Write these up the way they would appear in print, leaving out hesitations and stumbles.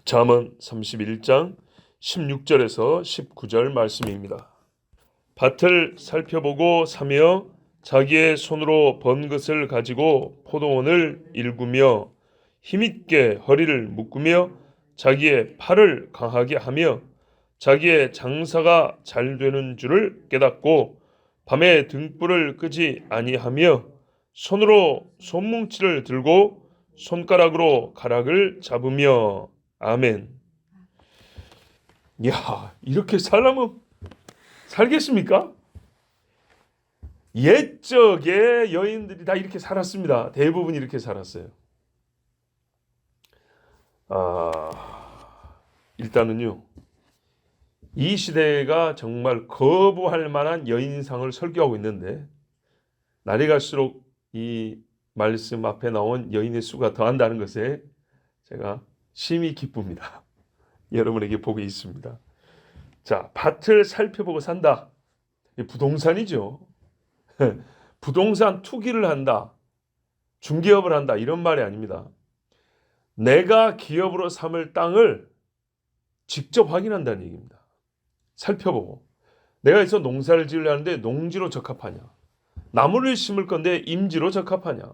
잠언 31장 16절에서 19절 말씀입니다. 밭을 살펴보고 사며 자기의 손으로 번 것을 가지고 포도원을 일구며 힘있게 허리를 묶으며 자기의 팔을 강하게 하며 자기의 장사가 잘 되는 줄을 깨닫고 밤에 등불을 끄지 아니하며 손으로 손뭉치를 들고 손가락으로 가락을 잡으며. 아멘. 야, 이렇게 살려면 살겠습니까? 옛적의 여인들이 다 이렇게 살았습니다. 대부분 이렇게 살았어요. 일단은요, 이 시대가 정말 거부할 만한 여인상을 설교하고 있는데, 날이 갈수록 이 말씀 앞에 나온 여인의 수가 더한다는 것에 제가 심히 기쁩니다. 여러분에게 복이 있습니다. 자, 밭을 살펴보고 산다. 부동산이죠. 부동산 투기를 한다. 중개업을 한다. 이런 말이 아닙니다. 내가 기업으로 삼을 땅을 직접 확인한다는 얘기입니다. 살펴보고. 내가 여기서 농사를 지으려는데 농지로 적합하냐. 나무를 심을 건데 임지로 적합하냐.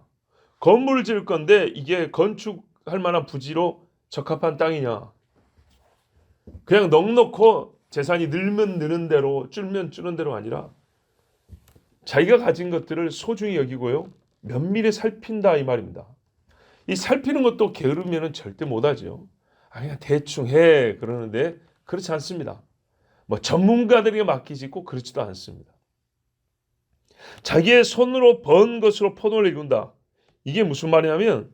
건물을 지을 건데 이게 건축할 만한 부지로 적합한 땅이냐. 그냥 넉넉고 재산이 늘면 느는 대로 줄면 줄는 대로 아니라 자기가 가진 것들을 소중히 여기고요. 면밀히 살핀다 이 말입니다. 이 살피는 것도 게으르면 절대 못하죠. 그냥 대충 해 그러는데 그렇지 않습니다. 뭐 전문가들에게 맡기지 꼭 그렇지도 않습니다. 자기의 손으로 번 것으로 포도를 일군다. 이게 무슨 말이냐면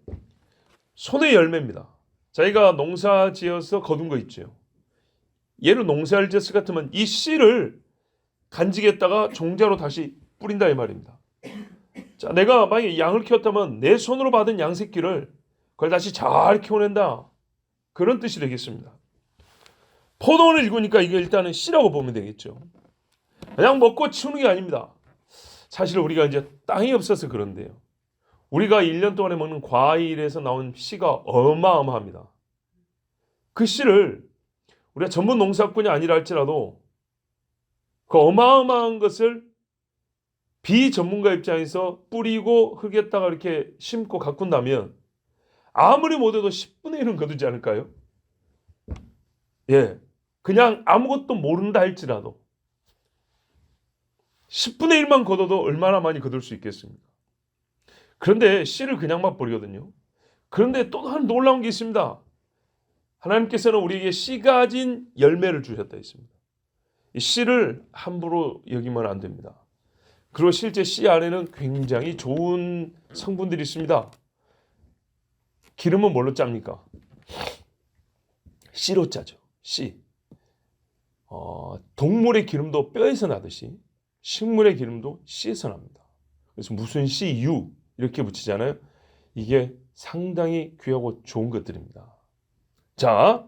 손의 열매입니다. 자기가 농사 지어서 거둔 거 있죠. 얘를 농사를 지었을 같으면 이 씨를 간직했다가 종자로 다시 뿌린다 이 말입니다. 자, 내가 만약에 양을 키웠다면 내 손으로 받은 양 새끼를 그걸 다시 잘 키워낸다. 그런 뜻이 되겠습니다. 포도원을 읽으니까 이게 일단은 씨라고 보면 되겠죠. 그냥 먹고 치우는 게 아닙니다. 사실 우리가 이제 땅이 없어서 그런데요. 우리가 1년 동안에 먹는 과일에서 나온 씨가 어마어마합니다. 그 씨를 우리가 전문 농사꾼이 아니라 할지라도 그 어마어마한 것을 비전문가 입장에서 뿌리고 흙에다가 이렇게 심고 가꾼다면 아무리 못해도 10분의 1은 거두지 않을까요? 예, 그냥 아무것도 모른다 할지라도 10분의 1만 거둬도 얼마나 많이 거둘 수 있겠습니까? 그런데 씨를 그냥 막 버리거든요. 그런데 또 하나 놀라운 게 있습니다. 하나님께서는 우리에게 씨 가진 열매를 주셨다 했습니다. 이 씨를 함부로 여기면 안 됩니다. 그리고 실제 씨 안에는 굉장히 좋은 성분들이 있습니다. 기름은 뭘로 짭니까? 씨로 짜죠. 씨. 동물의 기름도 뼈에서 나듯이 식물의 기름도 씨에서 납니다. 그래서 무슨 씨, 유 이렇게 붙이잖아요. 이게 상당히 귀하고 좋은 것들입니다. 자,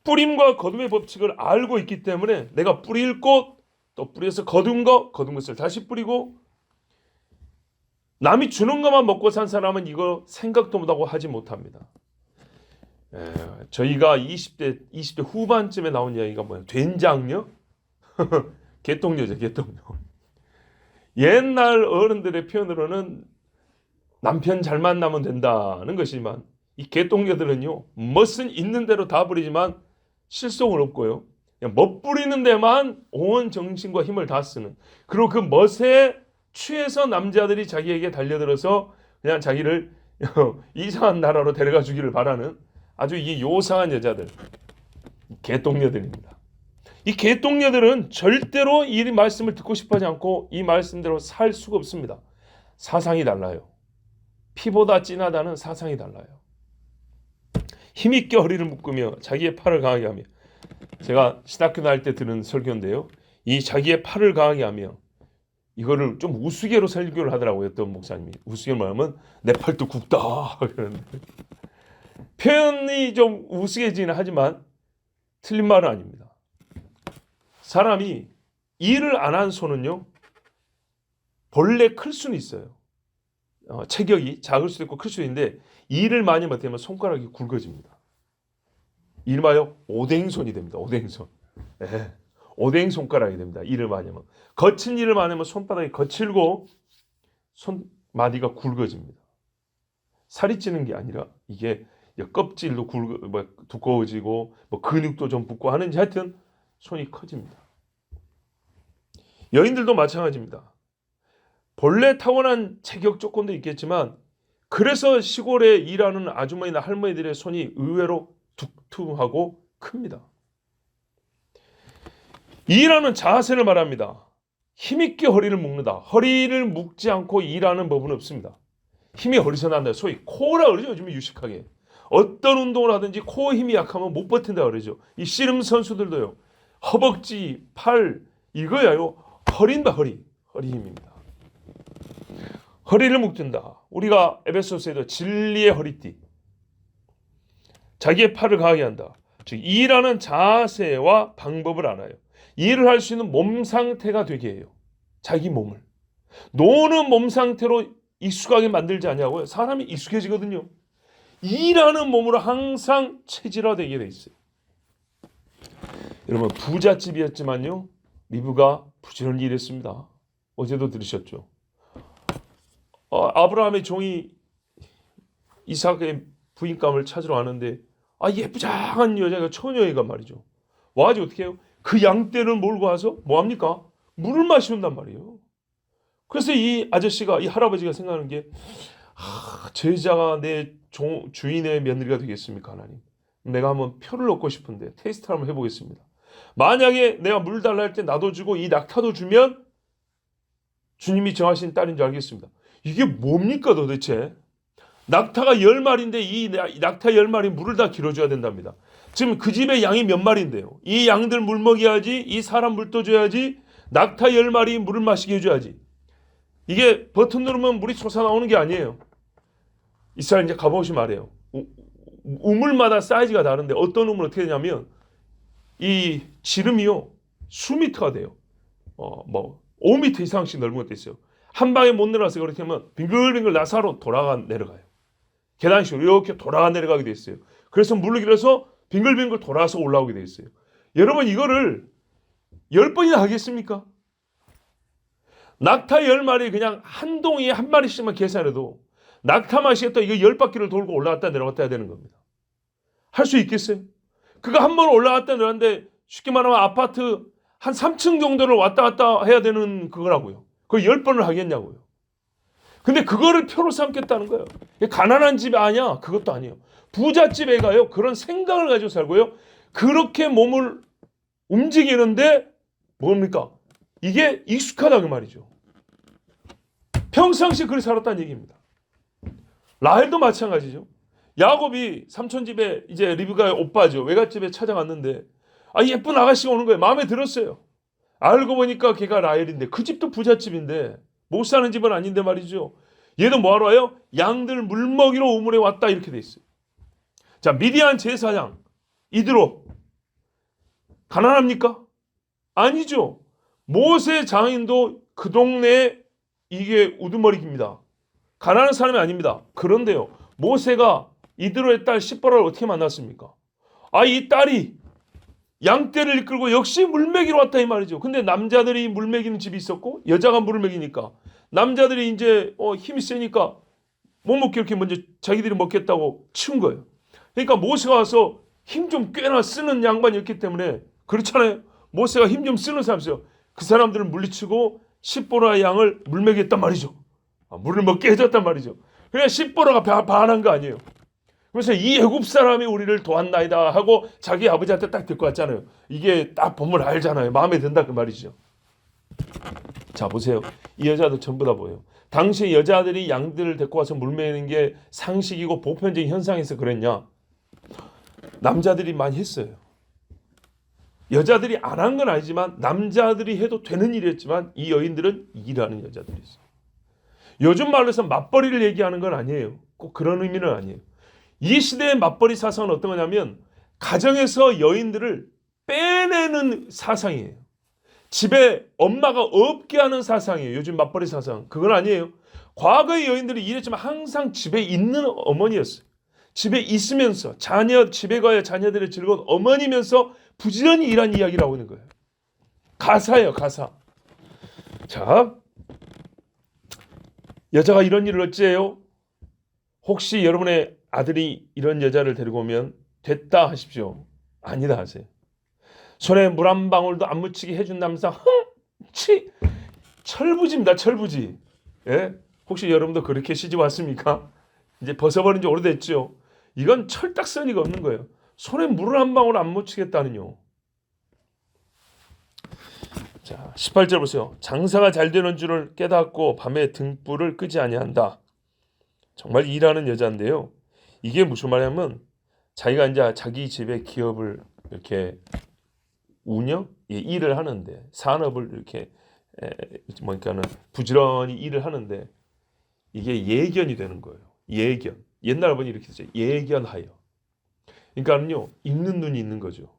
뿌림과 거둠의 법칙을 알고 있기 때문에 내가 뿌릴 곳, 또 뿌려서 거둔 것을 다시 뿌리고 남이 주는 것만 먹고 산 사람은 이거 생각도 못하고 하지 못합니다. 저희가 20대 후반쯤에 나온 이야기가 뭐예요? 된장녀? 개똥녀죠, 개똥녀. 옛날 어른들의 표현으로는 남편 잘 만나면 된다는 것이지만 이 개똥녀들은요, 멋은 있는 대로 다 부리지만 실속은 없고요. 그냥 멋 부리는 데만 온 정신과 힘을 다 쓰는. 그리고 그 멋에 취해서 남자들이 자기에게 달려들어서 그냥 자기를 이상한 나라로 데려가 주기를 바라는 아주 이 요상한 여자들. 개똥녀들입니다. 이 개똥녀들은 절대로 이 말씀을 듣고 싶어하지 않고 이 말씀대로 살 수가 없습니다. 사상이 달라요. 피보다 진하다는 사상이 달라요. 힘있게 허리를 묶으며 자기의 팔을 강하게 하며, 제가 신학교 다닐 때 들은 설교인데요. 이 자기의 팔을 강하게 하며 이거를 좀 우스개로 설교를 하더라고요. 어떤 목사님이. 우스개로 말하면 내 팔도 굵다. 표현이 좀 우스개지는 하지만 틀린 말은 아닙니다. 사람이 일을 안 한 손은요, 본래 클 수는 있어요. 체격이 작을 수도 있고 클 수도 있는데 일을 많이 못하면 손가락이 굵어집니다. 이름하여 오뎅손이 됩니다. 오뎅손. 예. 오뎅 손가락이 됩니다. 일을 많이 하면. 거친 일을 많이 하면 손바닥이 거칠고 손마디가 굵어집니다. 살이 찌는 게 아니라 이게 껍질도 두꺼워지고 근육도 좀 붙고 하는지 하여튼 손이 커집니다. 여인들도 마찬가지입니다. 본래 타고난 체격 조건도 있겠지만 그래서 시골에 일하는 아주머니나 할머니들의 손이 의외로 툭툭하고 큽니다. 일하는 자세를 말합니다. 힘있게 허리를 묶는다. 허리를 묶지 않고 일하는 법은 없습니다. 힘이 어디서 난다. 소위 코어라 그러죠. 요즘에 유식하게. 어떤 운동을 하든지 코어 힘이 약하면 못 버틴다 그러죠. 이 씨름 선수들도요. 허벅지, 팔 이거야요. 허리입니다. 허리 힘입니다. 허리를 묶든다. 우리가 에베소서에도 진리의 허리띠. 자기의 팔을 강하게 한다. 즉 일하는 자세와 방법을 알아요. 일을 할 수 있는 몸 상태가 되게 해요. 자기 몸을. 노는 몸 상태로 익숙하게 만들지 않냐고요. 사람이 익숙해지거든요. 일하는 몸으로 항상 체질화되게 돼 있어요. 여러분 부잣집이었지만요. 리브가 부지런히 일했습니다. 어제도 들으셨죠. 아브라함의 종이 이삭의 부인감을 찾으러 가는데 예쁘장한 여자가 처녀애가 말이죠. 와가지고 어떻게 해요? 그 양떼를 몰고 와서 뭐합니까? 물을 마시는단 말이에요. 그래서 이 아저씨가 이 할아버지가 생각하는 게 제자가 내 주인의 며느리가 되겠습니까 하나님? 내가 한번 표를 얻고 싶은데 테스트 한번 해보겠습니다. 만약에 내가 물 달라 할 때 나도 주고 이 낙타도 주면 주님이 정하신 딸인 줄 알겠습니다. 이게 뭡니까 도대체? 낙타가 10마리인데 이 낙타 10마리 물을 다 길어줘야 된답니다. 지금 그 집에 양이 몇 마리인데요. 이 양들 물 먹여야지, 이 사람 물 떠줘야지, 낙타 10마리 물을 마시게 해줘야지. 이게 버튼 누르면 물이 솟아나오는 게 아니에요. 이스라엘 이제 가보시면 알아요. 우물마다 사이즈가 다른데 어떤 우물은 어떻게 되냐면 이 지름이요 수미터가 돼요. 5m 이상씩 넓은 것도 있어요. 한 방에 못 내려와서 그렇게 하면 빙글빙글 나사로 내려가요. 계단식으로 이렇게 내려가게 돼 있어요. 그래서 물을 길어서 빙글빙글 돌아서 올라오게 돼 있어요. 여러분 이거를 10번이나 하겠습니까? 낙타 10마리 그냥 한 동이에 한 마리씩만 계산해도 낙타 마시겠다 이거 10바퀴를 돌고 올라갔다 내려갔다 해야 되는 겁니다. 할 수 있겠어요? 그거 한 번 올라갔다 내려갔는데 쉽게 말하면 아파트 한 3층 정도를 왔다 갔다 해야 되는 그거라고요. 그걸 10번을 하겠냐고요. 근데 그거를 표로 삼겠다는 거예요. 가난한 집 아니야? 그것도 아니에요. 부잣집 애가요. 그런 생각을 가지고 살고요. 그렇게 몸을 움직이는데 뭡니까? 이게 익숙하다 그 말이죠. 평상시 그렇게 살았다는 얘기입니다. 라헬도 마찬가지죠. 야곱이 삼촌 집에 이제 리브가의 오빠죠. 외갓집에 찾아갔는데 예쁜 아가씨가 오는 거예요. 마음에 들었어요. 알고 보니까 걔가 라헬인데 그 집도 부잣집인데 못 사는 집은 아닌데 말이죠. 얘도 뭐하러 와요? 양들 물 먹이러 우물에 왔다 이렇게 돼 있어요. 자, 미디안 제사장 이드로 가난합니까? 아니죠. 모세 장인도 그 동네에 이게 우두머리입니다. 가난한 사람이 아닙니다. 그런데요. 모세가 이드로의 딸 십보라를 어떻게 만났습니까? 이 딸이 양떼를 이끌고 역시 물 먹이러 왔다 이 말이죠. 근데 남자들이 물 먹이는 집이 있었고 여자가 물을 먹이니까 남자들이 이제 힘이 세니까 못 먹게 이렇게 먼저 자기들이 먹겠다고 치운 거예요. 그러니까 모세가 와서 힘 좀 꽤나 쓰는 양반이었기 때문에 그렇잖아요. 모세가 힘 좀 쓰는 사람이었어요. 그 사람들을 물리치고 십보라 양을 물 먹였단 말이죠. 물을 먹게 해줬단 말이죠. 그냥 십보라가 반한 거 아니에요. 그래서 이 애굽 사람이 우리를 도왔나이다 하고 자기 아버지한테 딱 데리고 왔잖아요. 이게 딱 보면 알잖아요. 마음에 든다 그 말이죠. 자 보세요. 이 여자도 전부 다 보여요. 당시 여자들이 양들을 데리고 와서 물 먹이는 게 상식이고 보편적인 현상에서 그랬냐? 남자들이 많이 했어요. 여자들이 안 한 건 아니지만 남자들이 해도 되는 일이었지만 이 여인들은 일하는 여자들이었어요. 요즘 말로 해서 맞벌이를 얘기하는 건 아니에요. 꼭 그런 의미는 아니에요. 이 시대의 맞벌이 사상은 어떤 거냐면 가정에서 여인들을 빼내는 사상이에요. 집에 엄마가 없게 하는 사상이에요. 요즘 맞벌이 사상. 그건 아니에요. 과거의 여인들이 일했지만 항상 집에 있는 어머니였어요. 집에 있으면서 집에 가야 자녀들의 즐거운 어머니면서 부지런히 일한 이야기를 하고 있는 거예요. 가사예요, 가사. 자, 여자가 이런 일을 어찌해요? 혹시 여러분의 아들이 이런 여자를 데리고 오면 됐다 하십시오. 아니다 하세요. 손에 물 한 방울도 안 묻히게 해준 남자, 철부지입니다, 철부지. 예? 혹시 여러분도 그렇게 시집 왔습니까? 이제 벗어버린 지 오래됐죠. 이건 철딱서니가 없는 거예요. 손에 물을 한 방울 안 묻히겠다는요. 자, 18절 보세요. 장사가 잘 되는 줄을 깨닫고 밤에 등불을 끄지 아니한다. 정말 일하는 여자인데요. 이게 무슨 말이냐면 자기가 이제 자기 집에 기업을 이렇게 일을 하는데 산업을 이렇게 그러니까는 부지런히 일을 하는데 이게 예견이 되는 거예요. 예견. 옛날 분이 이렇게 했어요. 예견하여. 그러니까는요, 읽는 눈이 있는 거죠.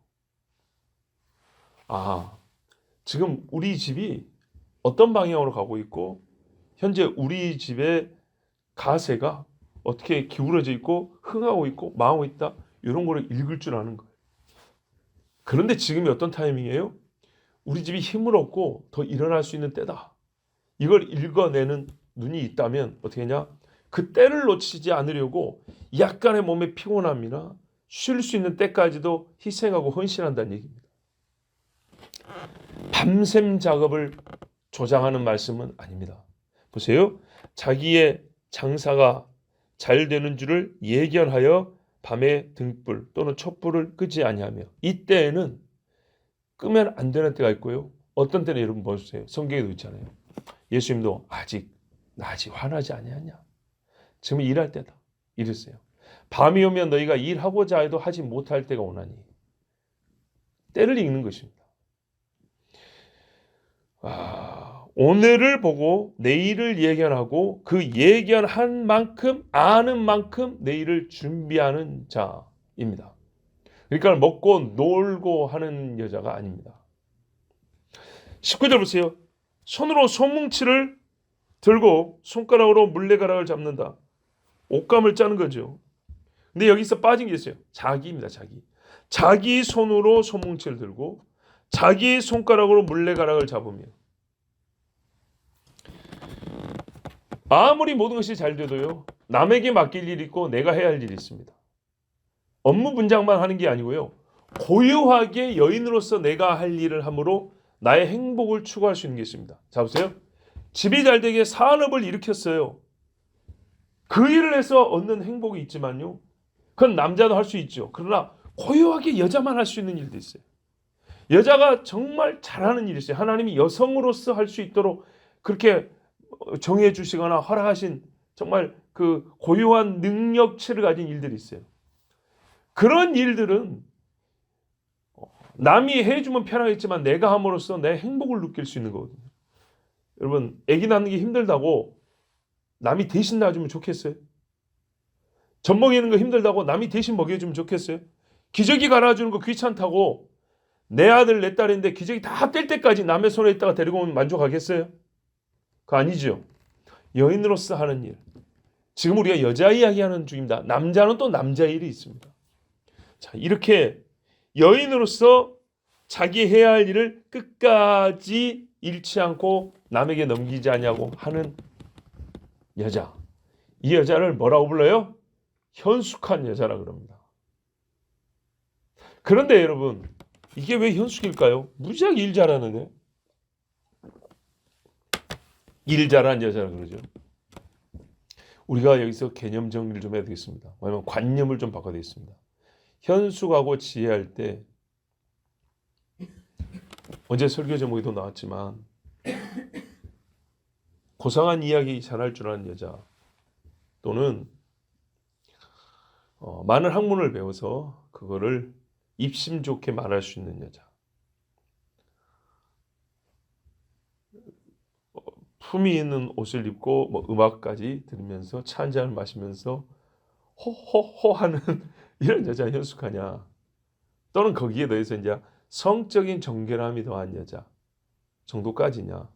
아, 지금 우리 집이 어떤 방향으로 가고 있고 현재 우리 집의 가세가 어떻게 기울어져 있고 흥하고 있고 망하고 있다. 이런 거를 읽을 줄 아는 거예요. 그런데 지금이 어떤 타이밍이에요? 우리 집이 힘을 얻고 더 일어날 수 있는 때다. 이걸 읽어내는 눈이 있다면 어떻게 하냐? 그 때를 놓치지 않으려고 약간의 몸의 피곤함이나 쉴 수 있는 때까지도 희생하고 헌신한다는 얘기입니다. 밤샘 작업을 조장하는 말씀은 아닙니다. 보세요. 자기의 장사가 잘 되는 줄을 예견하여 밤에 등불 또는 촛불을 끄지 아니하며, 이때에는 끄면 안 되는 때가 있고요. 어떤 때는 여러분 보세요. 성경에도 있잖아요. 예수님도 아직 낮이 환하지 아니하냐. 지금 일할 때다. 이랬어요. 밤이 오면 너희가 일하고자 해도 하지 못할 때가 오나니. 때를 읽는 것입니다. 오늘을 보고 내일을 예견하고 그 예견한 만큼 아는 만큼 내일을 준비하는 자입니다. 그러니까 먹고 놀고 하는 여자가 아닙니다. 19절 보세요. 손으로 소뭉치를 들고 손가락으로 물레가락을 잡는다. 옷감을 짜는 거죠. 근데 여기서 빠진 게 있어요. 자기입니다. 자기 손으로 소뭉치를 들고 자기 손가락으로 물레가락을 잡으며, 아무리 모든 것이 잘 돼도요, 남에게 맡길 일이 있고 내가 해야 할 일이 있습니다. 업무 분장만 하는 게 아니고요, 고유하게 여인으로서 내가 할 일을 함으로 나의 행복을 추구할 수 있는 게 있습니다. 자, 보세요. 집이 잘 되게 산업을 일으켰어요. 그 일을 해서 얻는 행복이 있지만요, 그건 남자도 할 수 있죠. 그러나 고유하게 여자만 할 수 있는 일도 있어요. 여자가 정말 잘하는 일이 있어요. 하나님이 여성으로서 할 수 있도록 그렇게 정해 주시거나 허락하신 정말 그 고유한 능력치를 가진 일들이 있어요. 그런 일들은 남이 해주면 편하겠지만 내가 함으로써 내 행복을 느낄 수 있는 거거든요. 여러분, 아기 낳는 게 힘들다고 남이 대신 낳아주면 좋겠어요? 젖 먹이는 거 힘들다고 남이 대신 먹여주면 좋겠어요? 기저귀 갈아주는 거 귀찮다고 내 아들 내 딸인데 기저귀 다 뗄 때까지 남의 손에 있다가 데리고 오면 만족하겠어요? 그거 아니죠. 여인으로서 하는 일. 지금 우리가 여자 이야기하는 중입니다. 남자는 또 남자 일이 있습니다. 자, 이렇게 여인으로서 자기 해야 할 일을 끝까지 잃지 않고 남에게 넘기지 않냐고 하는 여자. 이 여자를 뭐라고 불러요? 현숙한 여자라 그럽니다. 그런데 여러분, 이게 왜 현숙일까요? 무지하게 일 잘하는데. 일 잘하는 여자라 그러죠. 우리가 여기서 개념 정리를 좀 해야 되겠습니다. 왜냐하면 관념을 좀 바꿔야 되겠습니다. 현숙하고 지혜할 때, 어제 설교 제목에도 나왔지만 고상한 이야기 잘할 줄 아는 여자, 또는 많은 학문을 배워서 그거를 입심 좋게 말할 수 있는 여자, 품위 있는 옷을 입고 뭐 음악까지 들으면서 차 한 잔을 마시면서 호호호 하는 이런 여자 현숙하냐, 또는 거기에 더해서 이제 성적인 정결함이 더한 여자 정도까지냐.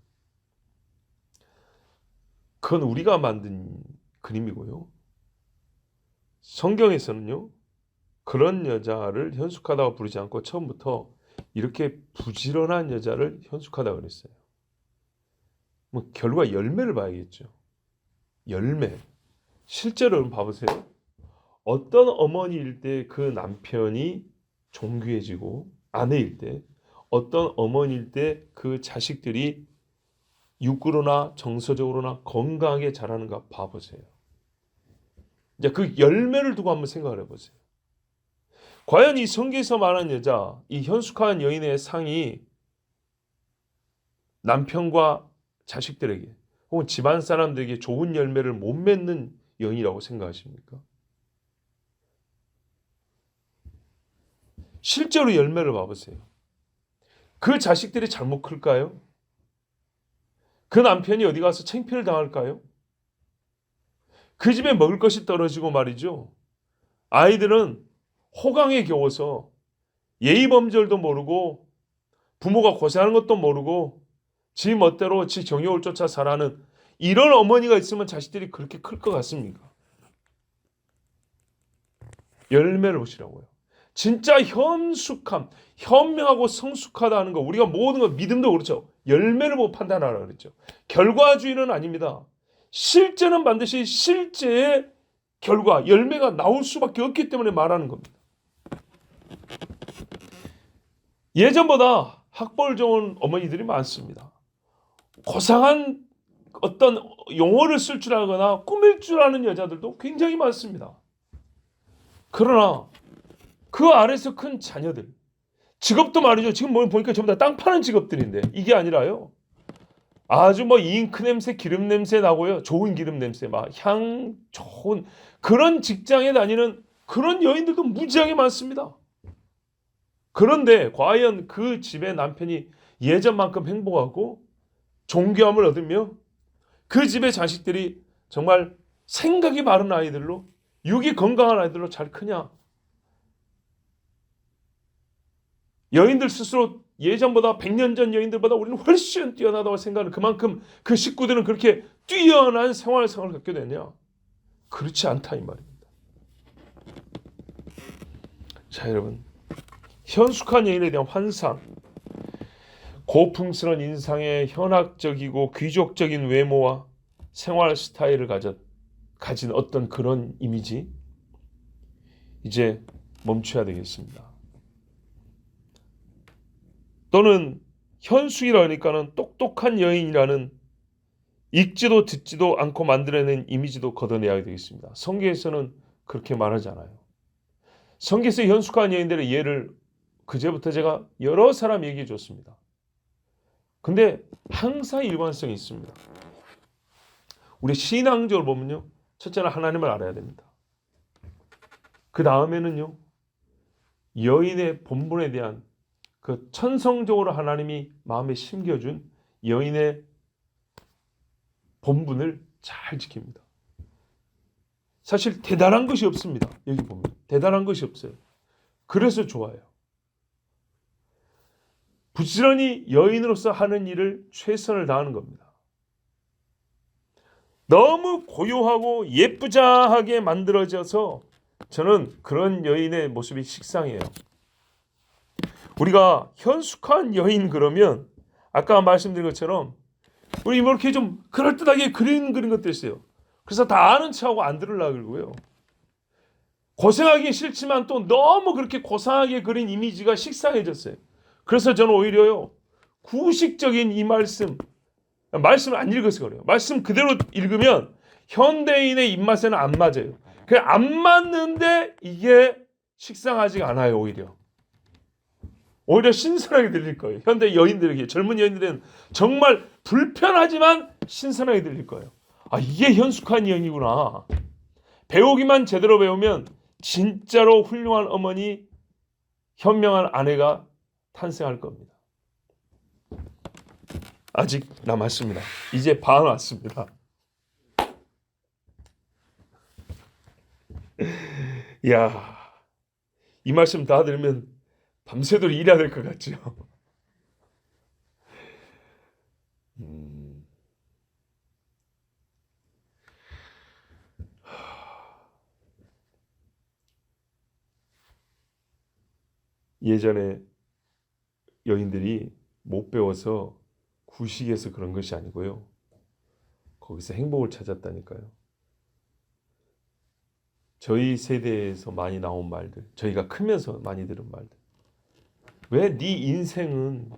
그건 우리가 만든 그림이고요. 성경에서는요, 그런 여자를 현숙하다고 부르지 않고 처음부터 이렇게 부지런한 여자를 현숙하다고 그랬어요. 뭐 결과 열매를 봐야겠죠. 열매. 실제로 여러분 봐보세요. 어떤 어머니일 때 그 남편이 존귀해지고 아내일 때, 어떤 어머니일 때 그 자식들이 육으로나 정서적으로나 건강하게 자라는가 봐보세요. 이제 그 열매를 두고 한번 생각을 해보세요. 과연 이 성경에서 말하는 여자, 이 현숙한 여인의 상이 남편과 자식들에게 혹은 집안 사람들에게 좋은 열매를 못 맺는 여인이라고 생각하십니까? 실제로 열매를 봐보세요. 그 자식들이 잘못 클까요? 그 남편이 어디 가서 창피를 당할까요? 그 집에 먹을 것이 떨어지고 말이죠. 아이들은 호강에 겨워서 예의 범절도 모르고 부모가 고생하는 것도 모르고 지 멋대로 지 정욕을 쫓아 살아가는 이런 어머니가 있으면 자식들이 그렇게 클 것 같습니까? 열매를 보시라고요. 진짜 현숙함, 현명하고 성숙하다는 거 우리가 모든 거 믿음도 그렇죠. 열매를 보고 판단하라 그랬죠. 결과주의는 아닙니다. 실제는 반드시 실제의 결과, 열매가 나올 수밖에 없기 때문에 말하는 겁니다. 예전보다 학벌 좋은 어머니들이 많습니다. 고상한 어떤 용어를 쓸 줄 알거나 꾸밀 줄 아는 여자들도 굉장히 많습니다. 그러나 그 아래서 큰 자녀들, 직업도 말이죠. 지금 뭐 보니까 전부 다 땅 파는 직업들인데 이게 아니라요. 아주 뭐 잉크 냄새, 기름 냄새 나고요. 좋은 기름 냄새, 막 향 좋은 그런 직장에 다니는 그런 여인들도 무지하게 많습니다. 그런데 과연 그 집의 남편이 예전만큼 행복하고 존귀함을 얻으며 그 집의 자식들이 정말 생각이 바른 아이들로 육이 건강한 아이들로 잘 크냐? 여인들 스스로 예전보다 100년 전 여인들보다 우리는 훨씬 뛰어나다고 생각하는 그만큼 그 식구들은 그렇게 뛰어난 생활을 갖게 되냐? 그렇지 않다 이 말입니다. 자 여러분, 현숙한 여인에 대한 환상, 고풍스러운 인상의 현학적이고 귀족적인 외모와 생활 스타일을 가진 어떤 그런 이미지 이제 멈춰야 되겠습니다. 또는 현숙이라니까는 똑똑한 여인이라는 읽지도 듣지도 않고 만들어낸 이미지도 걷어내야 되겠습니다. 성경에서는 그렇게 말하지 않아요. 성경에서 현숙한 여인들의 예를 그제부터 제가 여러 사람 얘기해 줬습니다. 근데 항상 일관성이 있습니다. 우리 신앙적으로 보면요. 첫째는 하나님을 알아야 됩니다. 그 다음에는요. 여인의 본분에 대한 그 천성적으로 하나님이 마음에 심겨준 여인의 본분을 잘 지킵니다. 사실 대단한 것이 없습니다. 여기 보면 대단한 것이 없어요. 그래서 좋아요. 부지런히 여인으로서 하는 일을 최선을 다하는 겁니다. 너무 고요하고 예쁘장하게 만들어져서 저는 그런 여인의 모습이 식상해요. 우리가 현숙한 여인 그러면 아까 말씀드린 것처럼 우리 뭐 이렇게 좀 그럴듯하게 그린 것도 있어요. 그래서 다 아는 척하고 안 들으려고 그러고요. 고생하기 싫지만 또 너무 그렇게 고상하게 그린 이미지가 식상해졌어요. 그래서 저는 오히려요. 구식적인 이 말씀을 안 읽어서 그래요. 말씀 그대로 읽으면 현대인의 입맛에는 안 맞아요. 그냥 안 맞는데 이게 식상하지가 않아요. 오히려 신선하게 들릴 거예요. 현대 여인들에게, 젊은 여인들은 정말 불편하지만 신선하게 들릴 거예요. 아, 이게 현숙한 여인이구나. 배우기만 제대로 배우면 진짜로 훌륭한 어머니, 현명한 아내가 탄생할 겁니다. 아직 남았습니다. 이제 반 왔습니다. 이야, 이 말씀 다 들으면 밤새도록 일해야 될 것 같죠? 예전에 여인들이 못 배워서 구식에서 그런 것이 아니고요. 거기서 행복을 찾았다니까요. 저희 세대에서 많이 나온 말들, 저희가 크면서 많이 들은 말들. 왜 네 인생은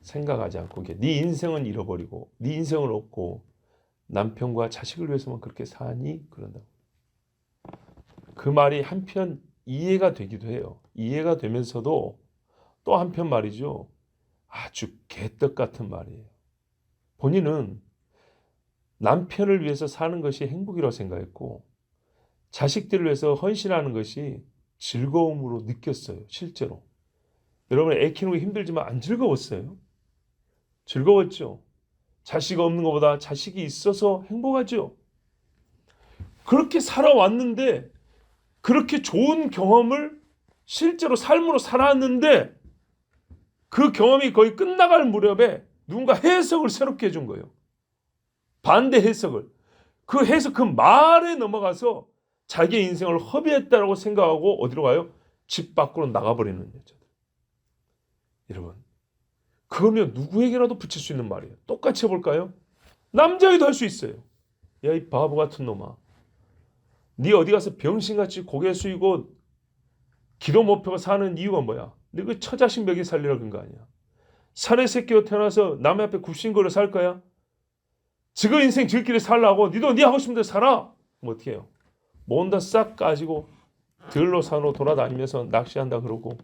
생각하지 않고 네 인생은 잃어버리고 네 인생을 얻고 남편과 자식을 위해서만 그렇게 사니? 그런다고. 그 말이 한편 이해가 되기도 해요. 이해가 되면서도 또 한편 말이죠. 아주 개떡 같은 말이에요. 본인은 남편을 위해서 사는 것이 행복이라고 생각했고 자식들을 위해서 헌신하는 것이 즐거움으로 느꼈어요. 실제로. 여러분 애 키우는 게 힘들지만 안 즐거웠어요? 즐거웠죠. 자식 없는 것보다 자식이 있어서 행복하죠. 그렇게 살아왔는데 그렇게 좋은 경험을 실제로 삶으로 살았는데 그 경험이 거의 끝나갈 무렵에 누군가 해석을 새롭게 해준 거예요. 반대 해석을. 그 해석, 그 말에 넘어가서 자기의 인생을 허비했다라고 생각하고 어디로 가요? 집 밖으로 나가버리는 여자들. 여러분, 그러면 누구에게라도 붙일 수 있는 말이에요. 똑같이 해볼까요? 남자애도 할 수 있어요. 야, 이 바보 같은 놈아. 네 어디 가서 병신같이 고개 숙이고 기도 못 펴고 사는 이유가 뭐야? 네 그 처자식 먹이 살리라 그런 거 아니야. 사내 새끼로 태어나서 남의 앞에 굽신거려 살 거야? 지금 인생 즐길이 살라고 니도 네 하고 싶은 대로 살아. 그럼 어떻게 해요? 뭔다 싹 까지고 들로 산으로 돌아다니면서 낚시한다 그러고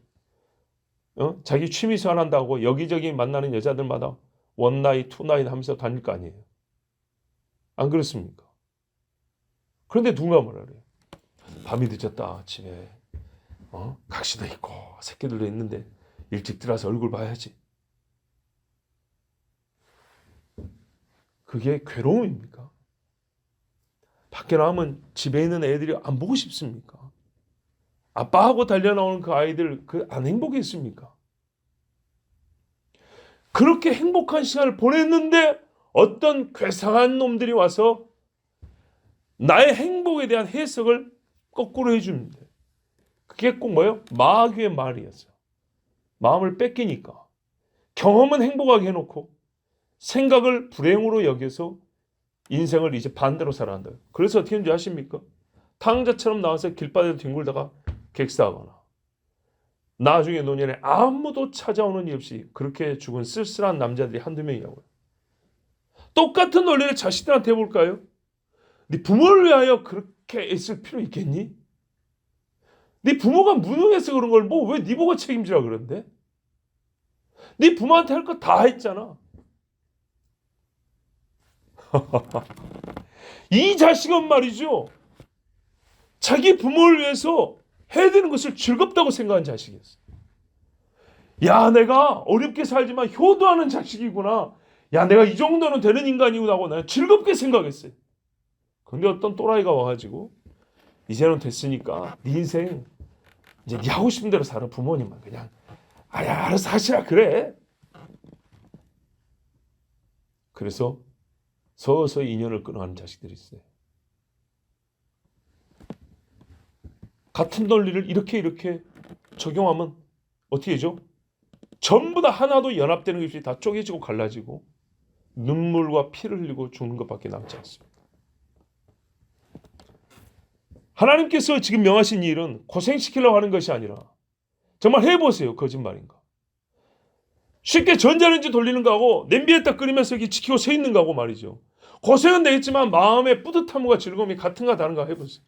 자기 취미생활 한다고 여기저기 만나는 여자들마다 원나잇, 투나잇 하면서 다닐 거 아니에요. 안 그렇습니까? 그런데 누가 뭐라 그래요? 밤이 늦었다 집에 각시도 있고 새끼들도 있는데 일찍 들어와서 얼굴 봐야지. 그게 괴로움입니까? 밖에 나오면 집에 있는 애들이 안 보고 싶습니까? 아빠하고 달려나오는 그 아이들 안 행복했습니까? 그렇게 행복한 시간을 보냈는데 어떤 괴상한 놈들이 와서 나의 행복에 대한 해석을 거꾸로 해줍니다. 그게 꼭 뭐예요? 마귀의 말이었어요. 마음을 뺏기니까. 경험은 행복하게 해놓고 생각을 불행으로 여겨서 인생을 이제 반대로 살아간다. 그래서 어떻게 하는지 아십니까? 탕자처럼 나와서 길바닥에 뒹굴다가 객사하거나 나중에 노년에 아무도 찾아오는 일 없이 그렇게 죽은 쓸쓸한 남자들이 한두 명이라고요. 똑같은 논리를 자식들한테 해볼까요? 네 부모를 위하여 그렇게 애쓸 필요 있겠니? 네 부모가 무능해서 그런 걸 뭐 왜 네 보고 책임지라 그러는데? 네 부모한테 할 거 다 했잖아. 이 자식은 말이죠. 자기 부모를 위해서 해야 되는 것을 즐겁다고 생각한 자식이었어. 야, 내가 어렵게 살지만 효도하는 자식이구나. 야, 내가 이 정도는 되는 인간이구나 하고 난 즐겁게 생각했어요. 근데 어떤 또라이가 와가지고 이제는 됐으니까 네 인생 이제 네 하고 싶은 대로 살아. 부모님만 그냥 알아서 하시라 그래. 그래서 서서히 인연을 끊어가는 자식들이 있어요. 같은 논리를 이렇게 적용하면 어떻게 되죠? 전부 다 하나도 연합되는 것이 다 쪼개지고 갈라지고 눈물과 피를 흘리고 죽는 것밖에 남지 않습니다. 하나님께서 지금 명하신 일은 고생시키려고 하는 것이 아니라 정말 해보세요. 거짓말인가? 쉽게 전자레인지 돌리는 거하고 냄비에다 끓이면서 이렇게 지키고 서 있는 거하고 말이죠. 고생은 되겠지만 마음의 뿌듯함과 즐거움이 같은가 다른가 해보세요.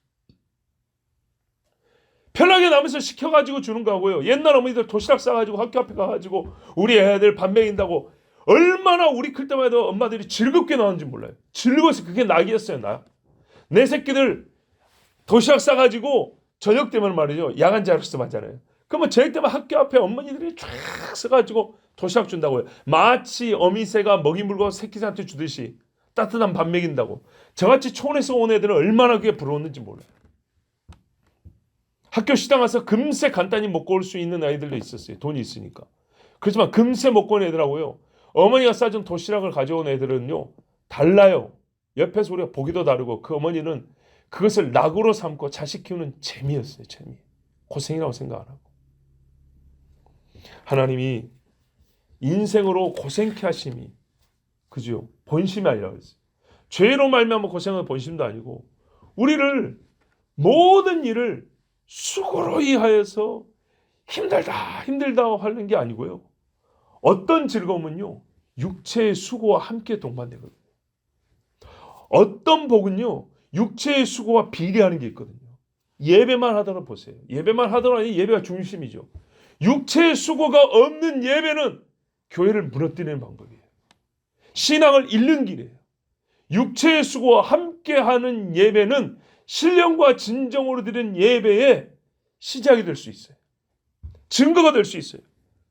편하게 남에서 시켜가지고 주는 거하고요. 옛날 어머니들 도시락 싸가지고 학교 앞에 가가지고 우리 애들 밥 먹인다고 얼마나 우리 클 때마다 엄마들이 즐겁게 나오는지 몰라요. 즐거워서 그게 낙이었어요. 나. 내 새끼들 도시락 싸가지고 저녁 때면 말이죠. 야간 자율학습 하잖아요. 그러면 저녁 때면 학교 앞에 어머니들이 쫙 서가지고 도시락 준다고요. 마치 어미새가 먹이 물고 새끼들한테 주듯이 따뜻한 밥 먹인다고. 저같이 촌에서 온 애들은 얼마나 그게 부러웠는지 몰라요. 학교 식당 가서 금세 간단히 먹고 올 수 있는 아이들도 있었어요. 돈이 있으니까. 그렇지만 금세 먹고 온 애들하고요. 어머니가 싸준 도시락을 가져온 애들은요. 달라요. 옆에서 우리가 보기도 다르고 그 어머니는 그것을 낙으로 삼고 자식 키우는 재미였어요. 재미. 고생이라고 생각 안 하고. 하나님이 인생으로 고생케 하심이 그죠? 본심이 아니라 그랬어요. 죄로 말미암아 고생한 본심도 아니고 우리를 모든 일을 수고로이 하여서 힘들다 하는 게 아니고요. 어떤 즐거움은요, 육체의 수고와 함께 동반되거든요. 어떤 복은요, 육체의 수고와 비례하는 게 있거든요. 예배만 하더라도 보세요. 예배만 하더라도 예배가 중심이죠. 육체의 수고가 없는 예배는 교회를 무너뜨리는 방법이에요. 신앙을 잃는 길이에요. 육체의 수고와 함께하는 예배는 신령과 진정으로 드리는 예배의 시작이 될 수 있어요. 증거가 될 수 있어요.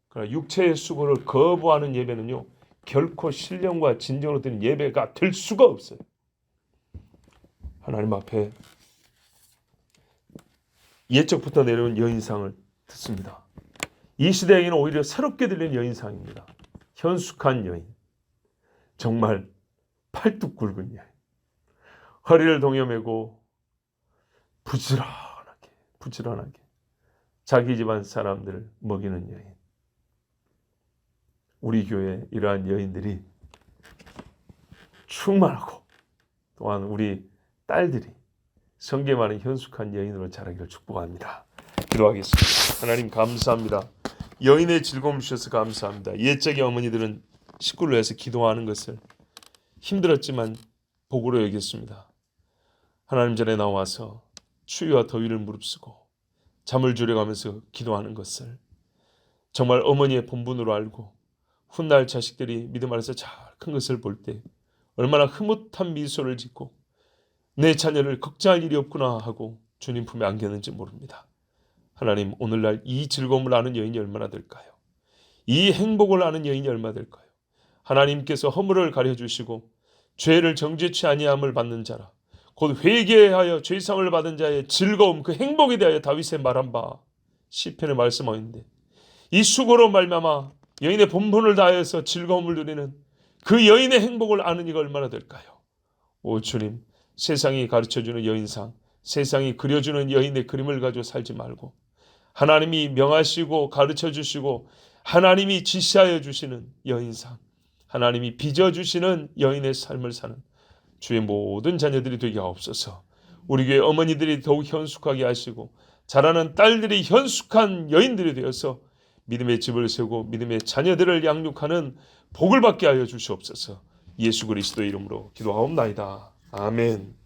그러나 육체의 수고를 거부하는 예배는요, 결코 신령과 진정으로 드리는 예배가 될 수가 없어요. 하나님 앞에 옛적부터 내려온 여인상을 듣습니다. 이 시대에는 오히려 새롭게 들리는 여인상입니다. 현숙한 여인, 정말 팔뚝 굵은 여인, 허리를 동여매고 부지런하게 자기 집안 사람들을 먹이는 여인. 우리 교회 이러한 여인들이 충만하고 또한 우리 딸들이 성계 많은 현숙한 여인으로 자라기를 축복합니다. 기도하겠습니다. 하나님 감사합니다. 여인의 즐거움 주셔서 감사합니다. 옛적의 어머니들은 식구를 위해서 기도하는 것을 힘들었지만 복으로 여겼습니다. 하나님 전에 나와서 추위와 더위를 무릅쓰고 잠을 줄여가면서 기도하는 것을 정말 어머니의 본분으로 알고 훗날 자식들이 믿음 안에서 잘 큰 것을 볼 때 얼마나 흐뭇한 미소를 짓고 내 자녀를 걱정할 일이 없구나 하고 주님 품에 안겼는지 모릅니다. 하나님, 오늘날 이 즐거움을 아는 여인이 얼마나 될까요? 이 행복을 아는 여인이 얼마나 될까요? 하나님께서 허물을 가려주시고 죄를 정죄치 아니함을 받는 자라 곧 회개하여 죄상을 받은 자의 즐거움, 그 행복에 대하여 다윗의 말한 바 시편에 말씀하였는데, 이 수고로 말미암아 여인의 본분을 다하여서 즐거움을 누리는 그 여인의 행복을 아는 이가 얼마나 될까요? 오 주님, 세상이 가르쳐주는 여인상, 세상이 그려주는 여인의 그림을 가지고 살지 말고 하나님이 명하시고 가르쳐주시고 하나님이 지시하여 주시는 여인상, 하나님이 빚어주시는 여인의 삶을 사는 주의 모든 자녀들이 되게 하옵소서. 우리 교회 어머니들이 더욱 현숙하게 하시고 자라는 딸들이 현숙한 여인들이 되어서 믿음의 집을 세우고 믿음의 자녀들을 양육하는 복을 받게 하여 주시옵소서. 예수 그리스도의 이름으로 기도하옵나이다. 아멘.